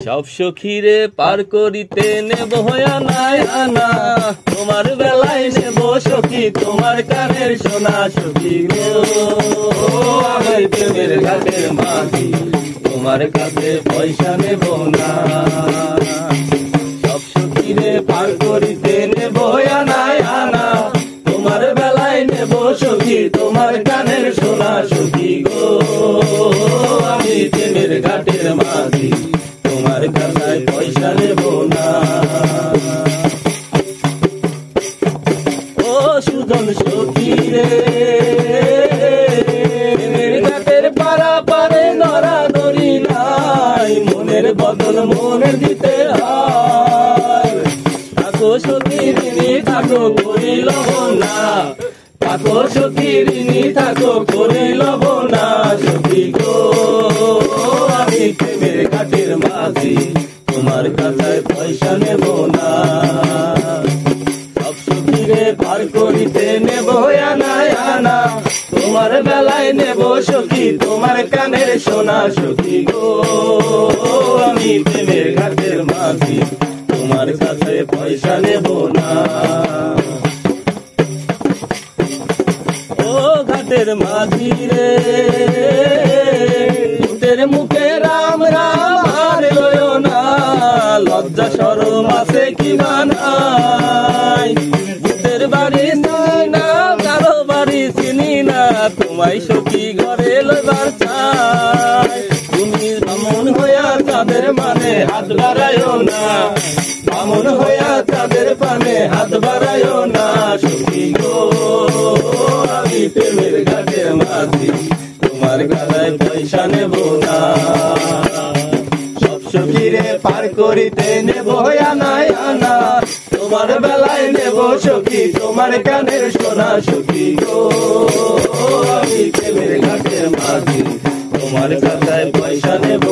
সব সখীরে পার করিতে নেব আনায় আনা, তোমার বেলায় নেব সখী তোমার কানের সোনা সখী গো। আমি প্রেমের ঘাটের মাঝি তোমার কাছে পয়সা নেব না, সব সখীরে পার করিতে নেব আনায় আনা, তোমার বেলায় নেব সখী তোমার কানের সোনা সখী গো। আমি প্রেমের ঘাটের মাঝি তোমার কাছে পয়সা নেব না। ও সুজন সখী রে, প্রেমের ঘাটের পারা পারে নড়া নড়ি নাই, মনের বদল মনের দিতে হয়। থাকো সখী ঋণী থাকো করিল না, থাকো সখী ঋণী থাকো করিল না সখী গো। আমি প্রেমের ঘাটের মাঝি তোমার কাছে পয়সা নেব না, সব সখীরে পার করিতে নেব আনায় আনা, তোমার বেলায় নেব সখী তোমার কানের সোনা সখী গো। আমি প্রেমের ঘাটের মাঝি তোমার কাছে পয়সা নেব না। ও ঘাটের মাঝি রে, তোদের মুখে রাম রাম আর লয় না, লজ্জা শরম আছে কি বানাই, ভূতের বাড়ি চিনি না কারো বাড়ি চিনি না, তোমায় সখী ঘরে লইবার চাই। তুমি বামন হইয়া তাদের মানে হাত বাড়াইও না, বামন হইয়া তাদের পানে হাত বাড়াইও না সখী গো। আমি প্রেমের ঘাটের মাঝি তোমার গলায় পয়সা নেব না, সব সখীরে পার করিতে নেব আনায় আনা, তোমার বেলায় নেব সখী তোমার কানের সোনা সখী গো। আমি প্রেমের ঘাটের মাঝি তোমার কাছে পয়সা নেব